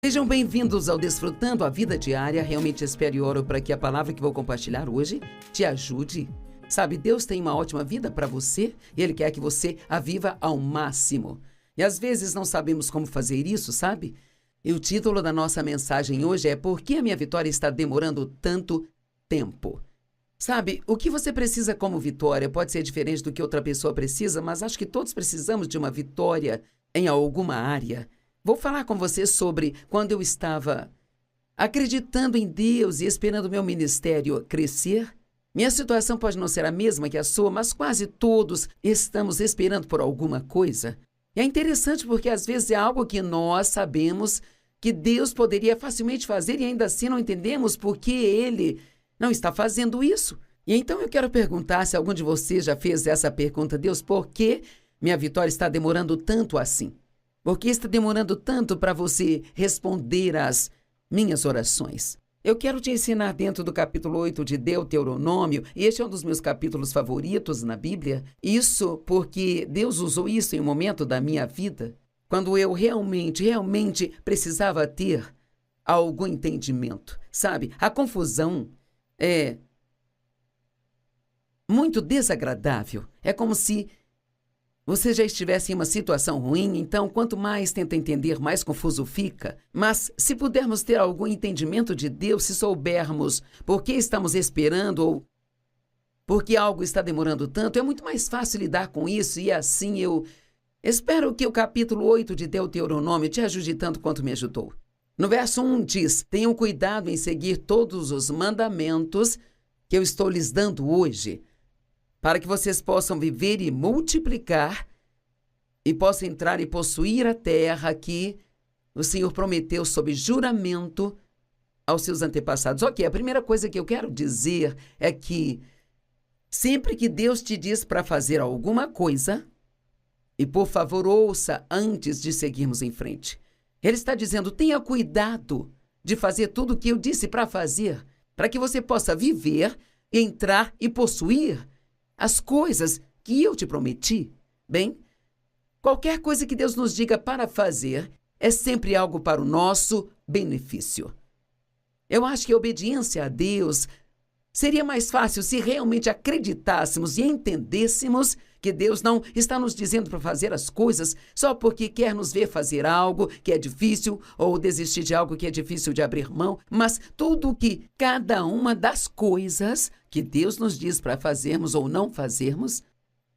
Sejam bem-vindos ao Desfrutando a Vida Diária. Realmente espero e oro para que a palavra que vou compartilhar hoje te ajude. Sabe, Deus tem uma ótima vida para você e Ele quer que você a viva ao máximo. E às vezes não sabemos como fazer isso, sabe? E o título da nossa mensagem hoje é Por que a minha vitória está demorando tanto tempo? Sabe, o que você precisa como vitória pode ser diferente do que outra pessoa precisa, mas acho que todos precisamos de uma vitória em alguma área. Vou falar com você sobre quando eu estava acreditando em Deus e esperando meu ministério crescer. Minha situação pode não ser a mesma que a sua, mas quase todos estamos esperando por alguma coisa. E é interessante porque às vezes é algo que nós sabemos que Deus poderia facilmente fazer e ainda assim não entendemos por que Ele não está fazendo isso. E então eu quero perguntar se algum de vocês já fez essa pergunta: Deus, por que minha vitória está demorando tanto assim? Por que está demorando tanto para você responder às minhas orações? Eu quero te ensinar dentro do capítulo 8 de Deuteronômio, e este é um dos meus capítulos favoritos na Bíblia. Isso porque Deus usou isso em um momento da minha vida, quando eu realmente precisava ter algum entendimento. Sabe, a confusão é muito desagradável. É como se você já estivesse em uma situação ruim, então quanto mais tenta entender, mais confuso fica. Mas se pudermos ter algum entendimento de Deus, se soubermos por que estamos esperando ou por que algo está demorando tanto, é muito mais fácil lidar com isso. E assim eu espero que o capítulo 8 de Deuteronômio te ajude tanto quanto me ajudou. No verso 1 diz: tenham cuidado em seguir todos os mandamentos que eu estou lhes dando hoje, para que vocês possam viver e multiplicar e possam entrar e possuir a terra que o Senhor prometeu sob juramento aos seus antepassados. Ok, a primeira coisa que eu quero dizer é que sempre que Deus te diz para fazer alguma coisa, e por favor ouça antes de seguirmos em frente, Ele está dizendo: tenha cuidado de fazer tudo o que eu disse para fazer, para que você possa viver, entrar e possuir as coisas que eu te prometi. Bem, qualquer coisa que Deus nos diga para fazer é sempre algo para o nosso benefício. Eu acho que a obediência a Deus seria mais fácil se realmente acreditássemos e entendêssemos que Deus não está nos dizendo para fazer as coisas só porque quer nos ver fazer algo que é difícil ou desistir de algo que é difícil de abrir mão, mas tudo que cada uma das coisas que Deus nos diz para fazermos ou não fazermos,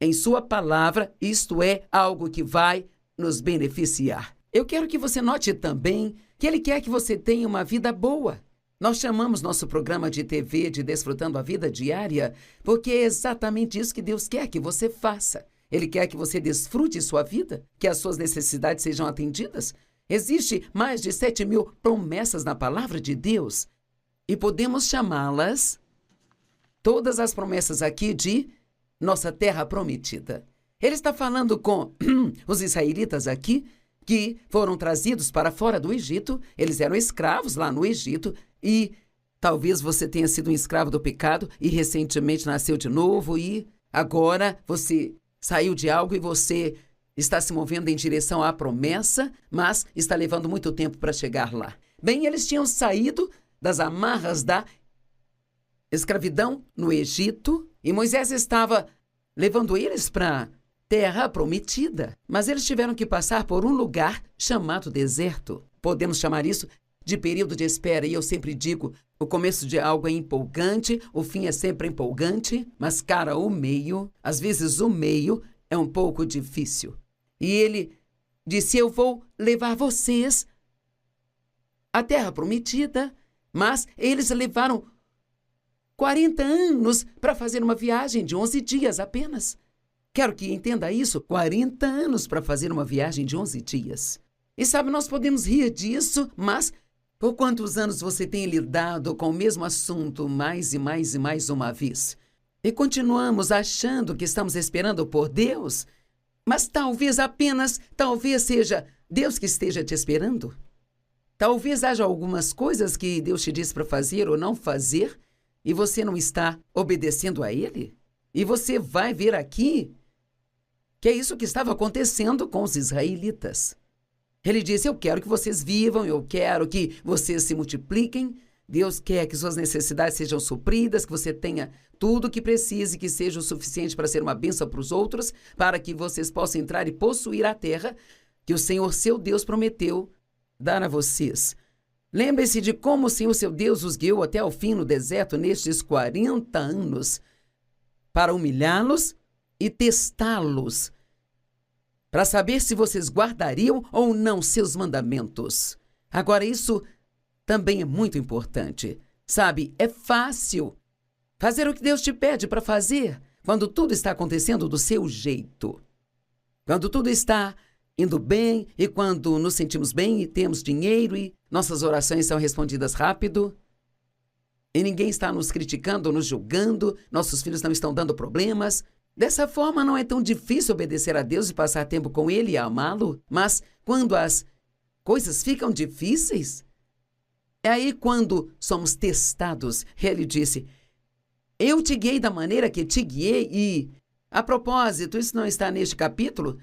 em sua palavra, isto é algo que vai nos beneficiar. Eu quero que você note também que Ele quer que você tenha uma vida boa. Nós chamamos nosso programa de TV de Desfrutando a Vida Diária porque é exatamente isso que Deus quer que você faça. Ele quer que você desfrute sua vida, que as suas necessidades sejam atendidas. Existe mais de 7.000 promessas na palavra de Deus e podemos chamá-las, todas as promessas aqui, de nossa terra prometida. Ele está falando com os israelitas aqui, que foram trazidos para fora do Egito. Eles eram escravos lá no Egito e talvez você tenha sido um escravo do pecado e recentemente nasceu de novo e agora você saiu de algo e você está se movendo em direção à promessa, mas está levando muito tempo para chegar lá. Bem, eles tinham saído das amarras da escravidão no Egito e Moisés estava levando eles para terra prometida, mas eles tiveram que passar por um lugar chamado deserto. Podemos chamar isso de período de espera, e eu sempre digo, o começo de algo é empolgante, o fim é sempre empolgante, mas, cara, às vezes o meio é um pouco difícil. E ele disse: eu vou levar vocês à terra prometida, mas eles levaram 40 anos para fazer uma viagem de 11 dias apenas. Quero que entenda isso, 40 anos para fazer uma viagem de 11 dias. E sabe, nós podemos rir disso, mas por quantos anos você tem lidado com o mesmo assunto mais e mais uma vez? E continuamos achando que estamos esperando por Deus, mas talvez seja Deus que esteja te esperando. Talvez haja algumas coisas que Deus te diz para fazer ou não fazer e você não está obedecendo a Ele. E você vai ver aqui que é isso que estava acontecendo com os israelitas. Ele disse: eu quero que vocês vivam, eu quero que vocês se multipliquem. Deus quer que suas necessidades sejam supridas, que você tenha tudo o que precise, que seja o suficiente para ser uma bênção para os outros, para que vocês possam entrar e possuir a terra que o Senhor, seu Deus, prometeu dar a vocês. Lembre-se de como o Senhor, seu Deus, os guiou até o fim no deserto nestes 40 anos para humilhá-los e testá-los, para saber se vocês guardariam ou não seus mandamentos. Agora, isso também é muito importante. Sabe, é fácil fazer o que Deus te pede para fazer quando tudo está acontecendo do seu jeito. Quando tudo está indo bem e quando nos sentimos bem e temos dinheiro e nossas orações são respondidas rápido e ninguém está nos criticando ou nos julgando, nossos filhos não estão dando problemas. Dessa forma, não é tão difícil obedecer a Deus e passar tempo com Ele e amá-lo, mas quando as coisas ficam difíceis, é aí quando somos testados. Ele disse: eu te guiei da maneira que te guiei e, a propósito, isso não está neste capítulo,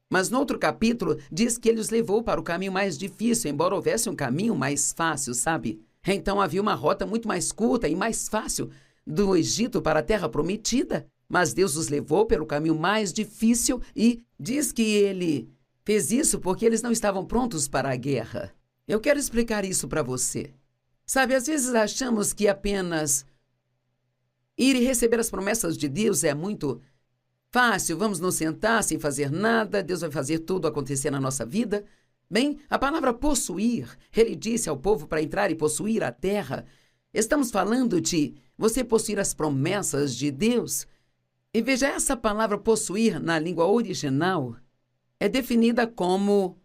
mas no outro capítulo diz que ele os levou para o caminho mais difícil, embora houvesse um caminho mais fácil, sabe? Então havia uma rota muito mais curta e mais fácil do Egito para a terra prometida, mas Deus os levou pelo caminho mais difícil e diz que ele fez isso porque eles não estavam prontos para a guerra. Eu quero explicar isso para você. Sabe, às vezes achamos que apenas ir e receber as promessas de Deus é muito fácil. Vamos nos sentar sem fazer nada, Deus vai fazer tudo acontecer na nossa vida. Bem, a palavra possuir, ele disse ao povo para entrar e possuir a terra. Estamos falando de você possuir as promessas de Deus. E veja, essa palavra possuir na língua original é definida como,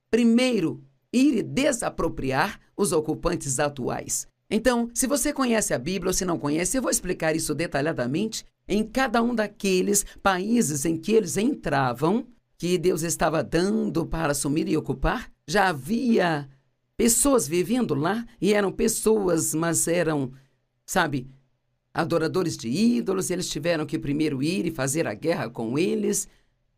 primeiro, ir e desapropriar os ocupantes atuais. Então, se você conhece a Bíblia ou se não conhece, eu vou explicar isso detalhadamente em cada um daqueles países em que eles entravam, que Deus estava dando para assumir e ocupar. Já havia pessoas vivendo lá e eram pessoas, mas eram, sabe, adoradores de ídolos. Eles tiveram que primeiro ir e fazer a guerra com eles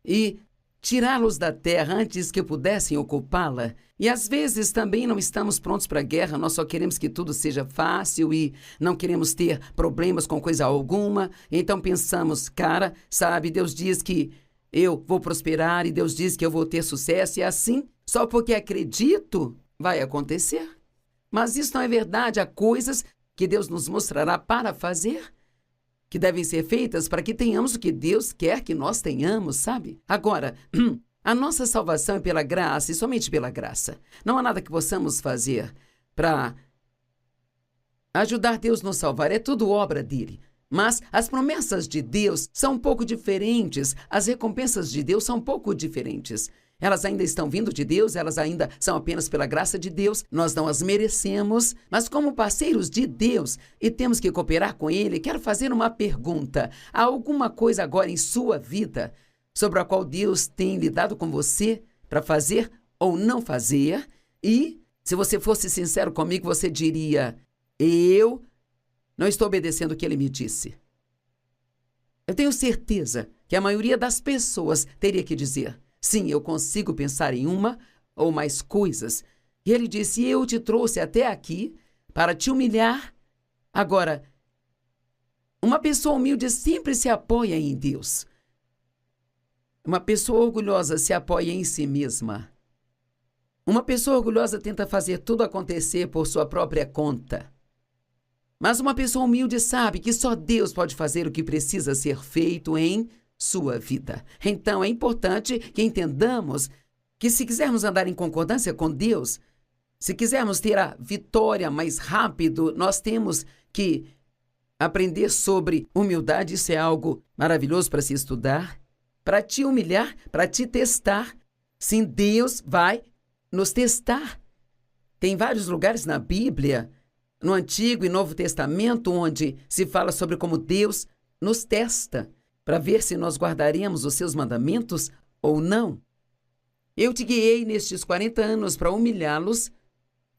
e tirá-los da terra antes que pudessem ocupá-la. E às vezes também não estamos prontos para a guerra, nós só queremos que tudo seja fácil e não queremos ter problemas com coisa alguma. Então pensamos, cara, sabe, Deus diz que eu vou prosperar e Deus diz que eu vou ter sucesso e assim, só porque acredito, vai acontecer. Mas isso não é verdade. Há coisas que Deus nos mostrará para fazer, que devem ser feitas para que tenhamos o que Deus quer que nós tenhamos, sabe? Agora, a nossa salvação é pela graça e somente pela graça. Não há nada que possamos fazer para ajudar Deus a nos salvar. É tudo obra dele. Mas as promessas de Deus são um pouco diferentes. As recompensas de Deus são um pouco diferentes. Elas ainda estão vindo de Deus, elas ainda são apenas pela graça de Deus, nós não as merecemos, mas como parceiros de Deus e temos que cooperar com Ele, quero fazer uma pergunta. Há alguma coisa agora em sua vida sobre a qual Deus tem lidado com você para fazer ou não fazer? E, se você fosse sincero comigo, você diria: eu não estou obedecendo o que Ele me disse. Eu tenho certeza que a maioria das pessoas teria que dizer: sim, eu consigo pensar em uma ou mais coisas. E ele disse: eu te trouxe até aqui para te humilhar. Agora, uma pessoa humilde sempre se apoia em Deus. Uma pessoa orgulhosa se apoia em si mesma. Uma pessoa orgulhosa tenta fazer tudo acontecer por sua própria conta. Mas uma pessoa humilde sabe que só Deus pode fazer o que precisa ser feito em sua vida. Então, é importante que entendamos que se quisermos andar em concordância com Deus, se quisermos ter a vitória mais rápido, nós temos que aprender sobre humildade. Isso é algo maravilhoso para se estudar, para te humilhar, para te testar. Sim, Deus vai nos testar. Tem vários lugares na Bíblia, no Antigo e Novo Testamento, onde se fala sobre como Deus nos testa, para ver se nós guardaremos os seus mandamentos ou não. Eu te guiei nestes 40 anos para humilhá-los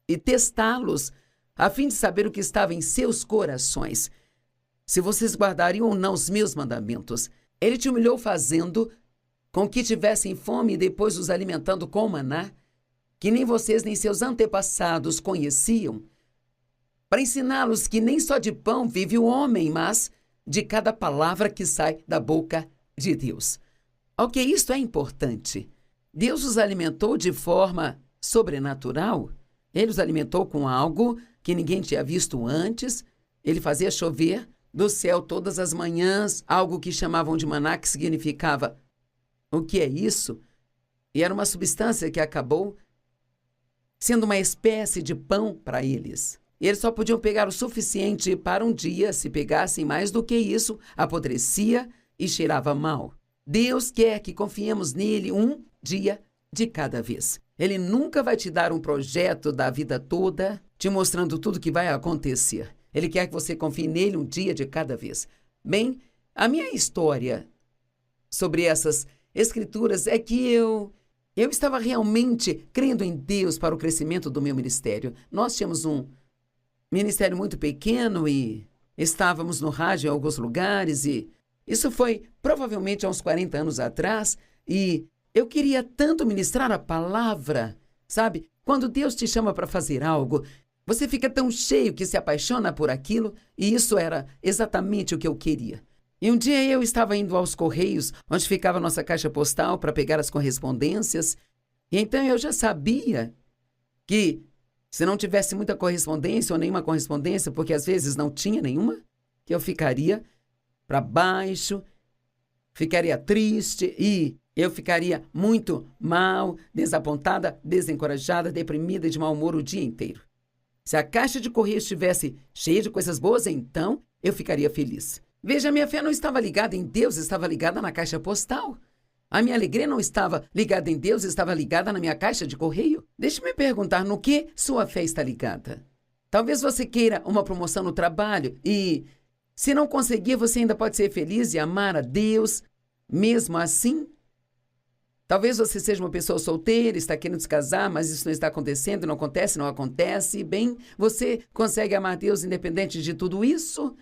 e testá-los, a fim de saber o que estava em seus corações, se vocês guardariam ou não os meus mandamentos. Ele te humilhou fazendo com que tivessem fome e depois os alimentando com maná. que nem vocês nem seus antepassados conheciam, para ensiná-los que nem só de pão vive o homem, mas de cada palavra que sai da boca de Deus. Ok, isto é importante. Deus os alimentou de forma sobrenatural. Ele os alimentou com algo que ninguém tinha visto antes. Ele fazia chover do céu todas as manhãs, algo que chamavam de maná, que significava o que é isso? E era uma substância que acabou sendo uma espécie de pão para eles. E eles só podiam pegar o suficiente para um dia. Se pegassem mais do que isso, apodrecia e cheirava mal. Deus quer que confiemos nele um dia de cada vez. Ele nunca vai te dar um projeto da vida toda, te mostrando tudo que vai acontecer. Ele quer que você confie nele um dia de cada vez. Bem, a minha história sobre essas escrituras é que eu estava realmente crendo em Deus para o crescimento do meu ministério. Nós tínhamos um ministério muito pequeno e estávamos no rádio em alguns lugares, e isso foi provavelmente há uns 40 anos atrás, e eu queria tanto ministrar a palavra, sabe? Quando Deus te chama para fazer algo, você fica tão cheio que se apaixona por aquilo, e isso era exatamente o que eu queria. E um dia eu estava indo aos Correios, onde ficava a nossa caixa postal, para pegar as correspondências, e então eu já sabia que se não tivesse muita correspondência ou nenhuma correspondência, porque às vezes não tinha nenhuma, que eu ficaria para baixo, ficaria triste e eu ficaria muito mal, desapontada, desencorajada, deprimida e de mau humor o dia inteiro. Se a caixa de correio estivesse cheia de coisas boas, então eu ficaria feliz. Veja, minha fé não estava ligada em Deus, estava ligada na caixa postal. A minha alegria não estava ligada em Deus, estava ligada na minha caixa de correio. Deixe-me perguntar, no que sua fé está ligada? Talvez você queira uma promoção no trabalho e, se não conseguir, você ainda pode ser feliz e amar a Deus, mesmo assim? Talvez você seja uma pessoa solteira, está querendo se casar, mas isso não está acontecendo, não acontece. Bem, você consegue amar Deus independente de tudo isso?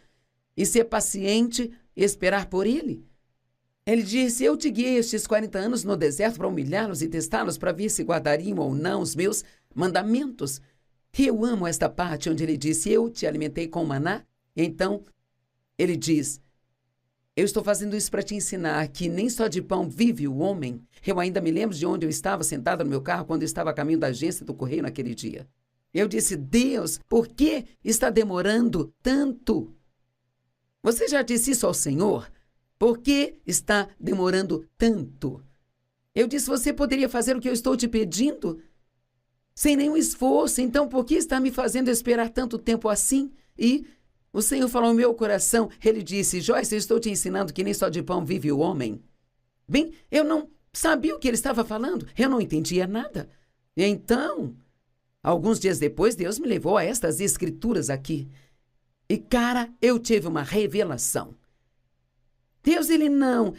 E ser paciente e esperar por Ele? Ele disse, eu te guiei estes 40 anos no deserto para humilhá-los e testá-los para ver se guardariam ou não os meus mandamentos. E eu amo esta parte onde ele disse, eu te alimentei com maná. Então, ele diz, eu estou fazendo isso para te ensinar que nem só de pão vive o homem. Eu ainda me lembro de onde eu estava sentada no meu carro quando eu estava a caminho da agência do correio naquele dia. Eu disse, Deus, por que está demorando tanto? Você já disse isso ao Senhor? Por que está demorando tanto? Eu disse, você poderia fazer o que eu estou te pedindo? Sem nenhum esforço, então por que está me fazendo esperar tanto tempo assim? E o Senhor falou ao meu coração, ele disse, Joyce, eu estou te ensinando que nem só de pão vive o homem. Bem, eu não sabia o que ele estava falando, eu não entendia nada. E então, alguns dias depois, Deus me levou a estas escrituras aqui. E, cara, eu tive uma revelação. Deus, Ele não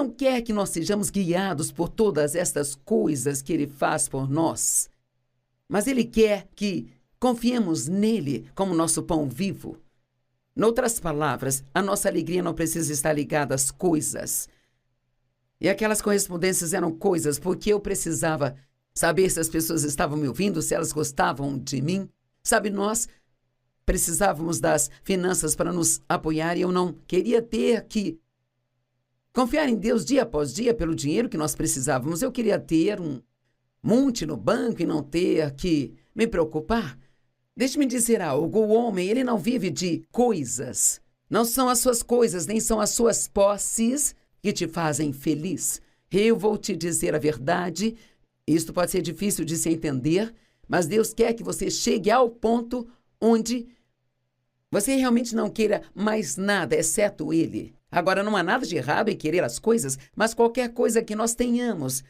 quer que nós sejamos guiados por todas estas coisas que Ele faz por nós. Mas Ele quer que confiemos nele como nosso pão vivo. Noutras palavras, a nossa alegria não precisa estar ligada às coisas. E aquelas correspondências eram coisas porque eu precisava saber se as pessoas estavam me ouvindo, se elas gostavam de mim. Sabe, nós precisávamos das finanças para nos apoiar e eu não queria ter que confiar em Deus dia após dia pelo dinheiro que nós precisávamos. Eu queria ter um monte no banco e não ter que me preocupar. Deixe-me dizer algo, o homem, ele não vive de coisas. Não são as suas coisas, nem são as suas posses que te fazem feliz. Eu vou te dizer a verdade, isto pode ser difícil de se entender, mas Deus quer que você chegue ao ponto onde você realmente não queira mais nada, exceto Ele. Agora, não há nada de errado em querer as coisas, mas qualquer coisa que nós tenhamos.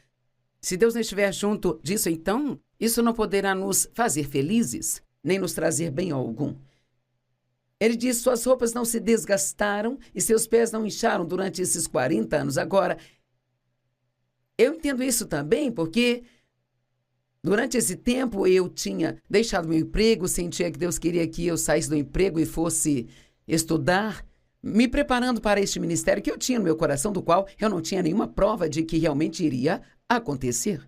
Se Deus não estiver junto disso, então, isso não poderá nos fazer felizes, nem nos trazer bem algum. Ele diz, suas roupas não se desgastaram e seus pés não incharam durante esses 40 anos. Agora, eu entendo isso também porque durante esse tempo eu tinha deixado meu emprego, sentia que Deus queria que eu saísse do emprego e fosse estudar, me preparando para este ministério que eu tinha no meu coração, do qual eu não tinha nenhuma prova de que realmente iria acontecer.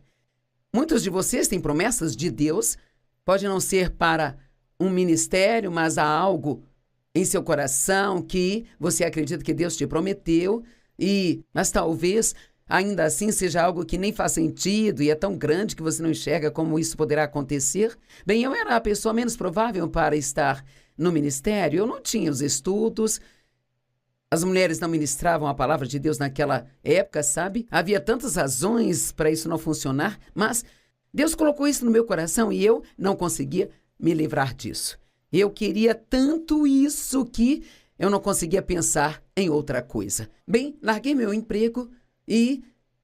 Muitos de vocês têm promessas de Deus, pode não ser para um ministério, mas há algo em seu coração que você acredita que Deus te prometeu, mas talvez ainda assim seja algo que nem faz sentido e é tão grande que você não enxerga como isso poderá acontecer. Bem, eu era a pessoa menos provável para estar no ministério, eu não tinha os estudos, as mulheres não ministravam a palavra de Deus naquela época, sabe? Havia tantas razões para isso não funcionar, mas Deus colocou isso no meu coração e eu não conseguia me livrar disso. Eu queria tanto isso que eu não conseguia pensar em outra coisa. Bem, larguei meu emprego e,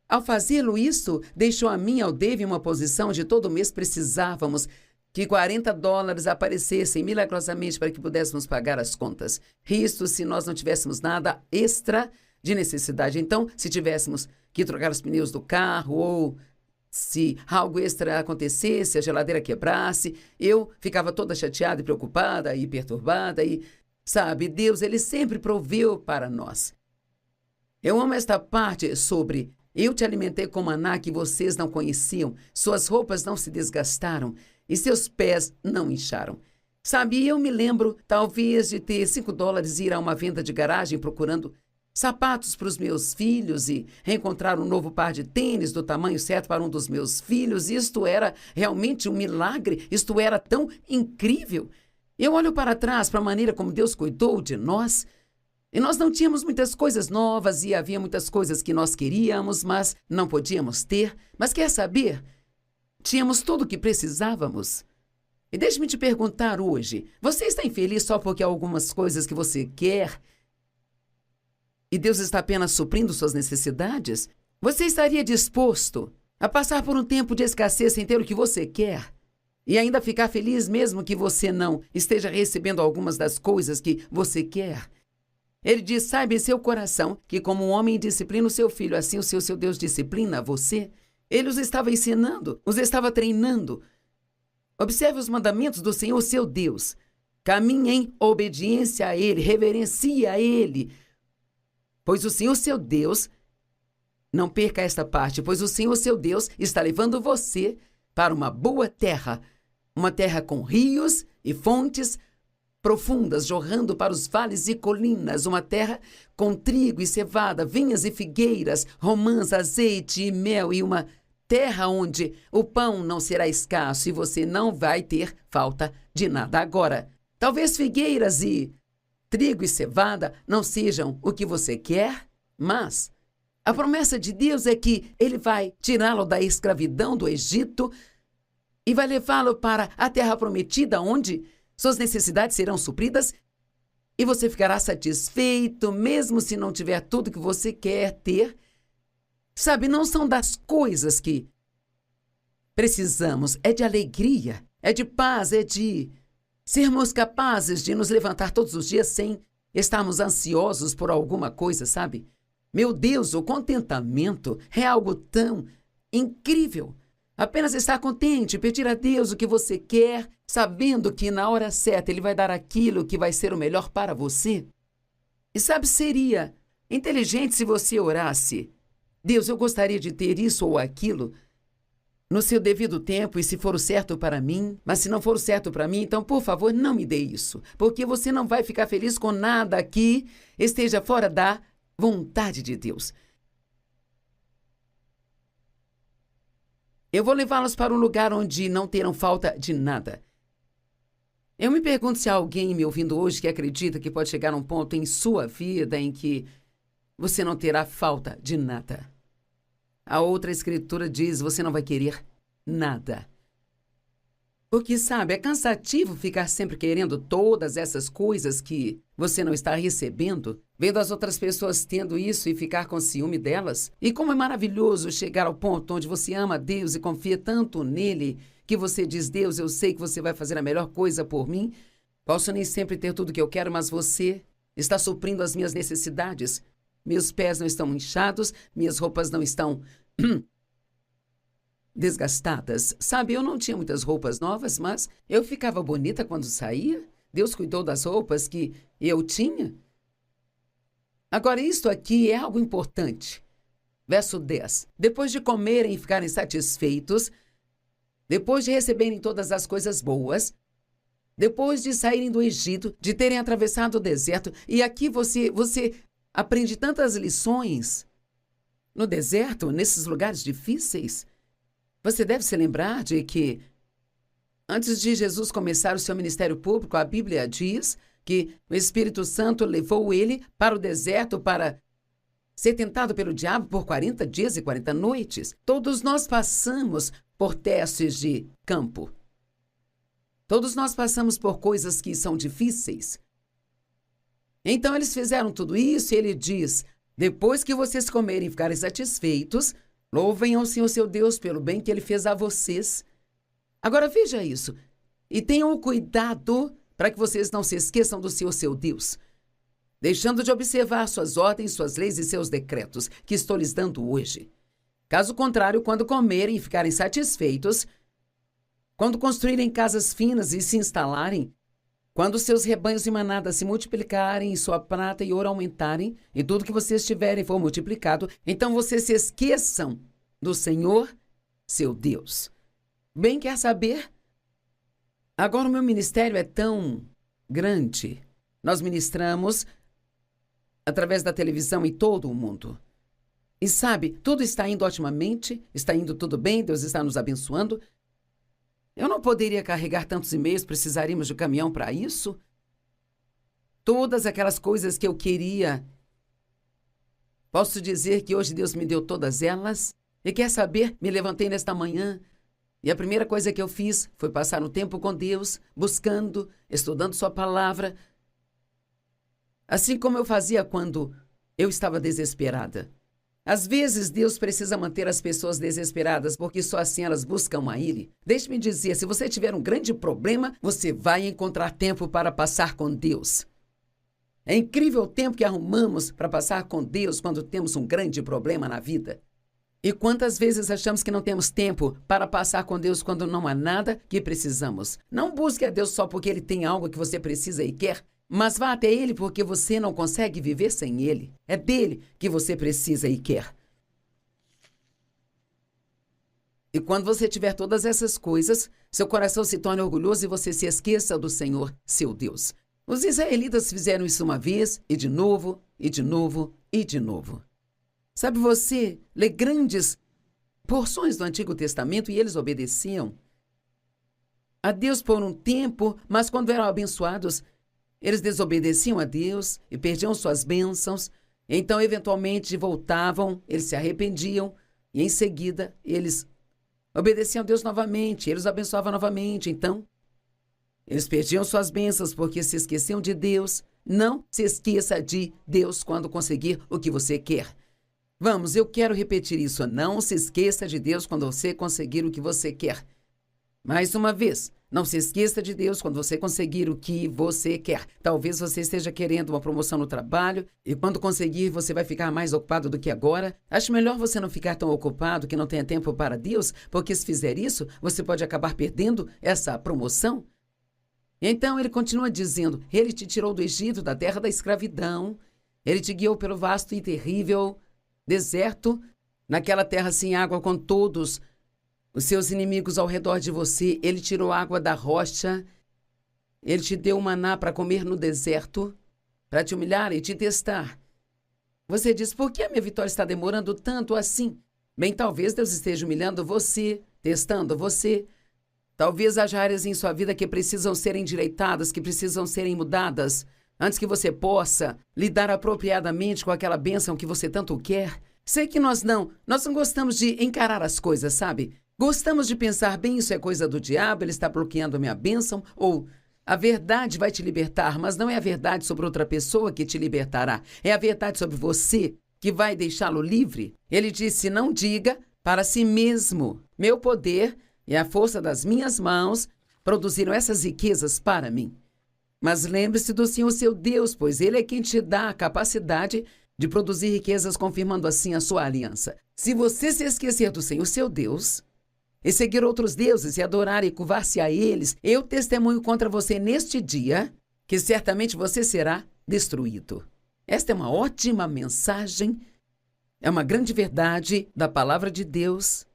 ao fazê-lo isso, deixou a mim e ao Dave uma posição onde todo mês precisávamos que $40 aparecessem milagrosamente para que pudéssemos pagar as contas. Isso se nós não tivéssemos nada extra de necessidade. Então, se tivéssemos que trocar os pneus do carro ou se algo extra acontecesse, a geladeira quebrasse, eu ficava toda chateada e preocupada e perturbada e, sabe, Deus, Ele sempre proveu para nós. Eu amo esta parte sobre eu te alimentei com maná que vocês não conheciam, suas roupas não se desgastaram e seus pés não incharam. Sabe, eu me lembro, talvez, de ter $5 e ir a uma venda de garagem procurando sapatos para os meus filhos e encontrar um novo par de tênis do tamanho certo para um dos meus filhos. Isto era realmente um milagre, isto era tão incrível. Eu olho para trás para a maneira como Deus cuidou de nós. E nós não tínhamos muitas coisas novas e havia muitas coisas que nós queríamos, mas não podíamos ter. Mas quer saber? Tínhamos tudo o que precisávamos. E deixe-me te perguntar hoje, você está infeliz só porque há algumas coisas que você quer e Deus está apenas suprindo suas necessidades? Você estaria disposto a passar por um tempo de escassez sem ter o que você quer e ainda ficar feliz mesmo que você não esteja recebendo algumas das coisas que você quer? Ele diz, saiba em seu coração que como um homem disciplina o seu filho, assim o seu Deus disciplina você. Ele os estava ensinando, os estava treinando. Observe os mandamentos do Senhor, seu Deus. Caminhe em obediência a Ele, reverencie a Ele. Pois o Senhor, seu Deus, não perca esta parte, pois o Senhor, seu Deus, está levando você para uma boa terra, uma terra com rios e fontes profundas jorrando para os vales e colinas, uma terra com trigo e cevada, vinhas e figueiras, romãs, azeite e mel, e uma terra onde o pão não será escasso e você não vai ter falta de nada. Agora, talvez figueiras e trigo e cevada não sejam o que você quer, mas a promessa de Deus é que Ele vai tirá-lo da escravidão do Egito e vai levá-lo para a terra prometida, onde suas necessidades serão supridas e você ficará satisfeito, mesmo se não tiver tudo que você quer ter. Sabe, não são das coisas que precisamos, é de alegria, é de paz, é de sermos capazes de nos levantar todos os dias sem estarmos ansiosos por alguma coisa, sabe? Meu Deus, o contentamento é algo tão incrível. Apenas estar contente, pedir a Deus o que você quer, sabendo que na hora certa Ele vai dar aquilo que vai ser o melhor para você. E sabe, seria inteligente se você orasse, Deus, eu gostaria de ter isso ou aquilo no seu devido tempo e se for o certo para mim, mas se não for o certo para mim, então, por favor, não me dê isso, porque você não vai ficar feliz com nada que esteja fora da vontade de Deus. Eu vou levá-los para um lugar onde não terão falta de nada. Eu me pergunto se há alguém me ouvindo hoje que acredita que pode chegar a um ponto em sua vida em que você não terá falta de nada. A outra escritura diz, você não vai querer nada. Porque, sabe, é cansativo ficar sempre querendo todas essas coisas que você não está recebendo, vendo as outras pessoas tendo isso e ficar com ciúme delas. E como é maravilhoso chegar ao ponto onde você ama a Deus e confia tanto nele, que você diz, Deus, eu sei que você vai fazer a melhor coisa por mim. Posso nem sempre ter tudo o que eu quero, mas você está suprindo as minhas necessidades. Meus pés não estão inchados, minhas roupas não estão desgastadas. Sabe, eu não tinha muitas roupas novas, mas eu ficava bonita quando saía. Deus cuidou das roupas que eu tinha. Agora, isto aqui é algo importante. Verso 10. Depois de comerem e ficarem satisfeitos, depois de receberem todas as coisas boas, depois de saírem do Egito, de terem atravessado o deserto, e aqui você aprende tantas lições no deserto, nesses lugares difíceis. Você deve se lembrar de que, antes de Jesus começar o seu ministério público, a Bíblia diz que o Espírito Santo levou ele para o deserto para ser tentado pelo diabo por 40 dias e 40 noites. Todos nós passamos por testes de campo. Todos nós passamos por coisas que são difíceis. Então eles fizeram tudo isso e ele diz: depois que vocês comerem e ficarem satisfeitos, louvem ao Senhor seu Deus pelo bem que ele fez a vocês. Agora veja isso. E tenham cuidado para que vocês não se esqueçam do Senhor seu Deus, deixando de observar suas ordens, suas leis e seus decretos que estou lhes dando hoje. Caso contrário, quando comerem e ficarem satisfeitos, quando construírem casas finas e se instalarem, quando seus rebanhos e manadas se multiplicarem e sua prata e ouro aumentarem, e tudo que vocês tiverem for multiplicado, então vocês se esqueçam do Senhor, seu Deus. Bem, quer saber? Agora o meu ministério é tão grande. Nós ministramos através da televisão em todo o mundo. E sabe, tudo está indo otimamente, está indo tudo bem, Deus está nos abençoando. Eu não poderia carregar tantos e-mails, precisaríamos de um caminhão para isso. Todas aquelas coisas que eu queria. Posso dizer que hoje Deus me deu todas elas. E quer saber? Me levantei nesta manhã e a primeira coisa que eu fiz foi passar um tempo com Deus, buscando, estudando sua palavra. Assim como eu fazia quando eu estava desesperada. Às vezes, Deus precisa manter as pessoas desesperadas, porque só assim elas buscam a Ele. Deixe-me dizer, se você tiver um grande problema, você vai encontrar tempo para passar com Deus. É incrível o tempo que arrumamos para passar com Deus quando temos um grande problema na vida. E quantas vezes achamos que não temos tempo para passar com Deus quando não há nada que precisamos. Não busque a Deus só porque Ele tem algo que você precisa e quer, mas vá até Ele porque você não consegue viver sem Ele. É dele que você precisa e quer. E quando você tiver todas essas coisas, seu coração se torne orgulhoso e você se esqueça do Senhor, seu Deus. Os israelitas fizeram isso uma vez, e de novo, e de novo, e de novo. Sabe, você lê grandes porções do Antigo Testamento e eles obedeciam a Deus por um tempo, mas quando eram abençoados, eles desobedeciam a Deus e perdiam suas bênçãos. Então, eventualmente, voltavam, eles se arrependiam e, em seguida, eles obedeciam a Deus novamente, eles abençoavam novamente. Então, eles perdiam suas bênçãos porque se esqueciam de Deus. Não se esqueça de Deus quando conseguir o que você quer. Vamos, eu quero repetir isso. Não se esqueça de Deus quando você conseguir o que você quer. Mais uma vez, não se esqueça de Deus quando você conseguir o que você quer. Talvez você esteja querendo uma promoção no trabalho e quando conseguir você vai ficar mais ocupado do que agora. Acho melhor você não ficar tão ocupado que não tenha tempo para Deus, porque se fizer isso, você pode acabar perdendo essa promoção. Então ele continua dizendo, ele te tirou do Egito, da terra da escravidão. Ele te guiou pelo vasto e terrível deserto, naquela terra sem água com todos os seus inimigos ao redor de você. Ele tirou água da rocha. Ele te deu maná para comer no deserto, para te humilhar e te testar. Você diz, por que a minha vitória está demorando tanto assim? Bem, talvez Deus esteja humilhando você, testando você. Talvez haja áreas em sua vida que precisam ser endireitadas, que precisam serem mudadas, antes que você possa lidar apropriadamente com aquela bênção que você tanto quer. Sei que nós não gostamos de encarar as coisas, sabe? Gostamos de pensar, bem, isso é coisa do diabo, ele está bloqueando a minha bênção, ou a verdade vai te libertar, mas não é a verdade sobre outra pessoa que te libertará, é a verdade sobre você que vai deixá-lo livre. Ele disse, não diga para si mesmo, meu poder e a força das minhas mãos produziram essas riquezas para mim. Mas lembre-se do Senhor seu Deus, pois Ele é quem te dá a capacidade de produzir riquezas, confirmando assim a sua aliança. Se você se esquecer do Senhor seu Deus e seguir outros deuses e adorar e curvar-se a eles, eu testemunho contra você neste dia que certamente você será destruído. Esta é uma ótima mensagem É uma grande verdade da palavra de Deus.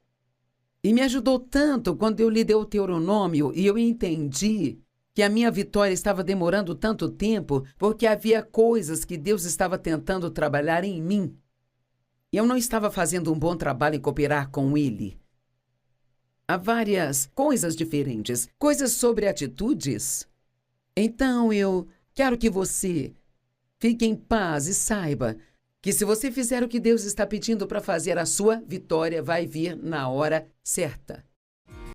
E me ajudou tanto quando eu li Deuteronômio e eu entendi que a minha vitória estava demorando tanto tempo porque havia coisas que Deus estava tentando trabalhar em mim. Eu não estava fazendo um bom trabalho em cooperar com Ele. Há várias coisas diferentes, coisas sobre atitudes. Então eu quero que você fique em paz e saiba que se você fizer o que Deus está pedindo para fazer, a sua vitória vai vir na hora certa.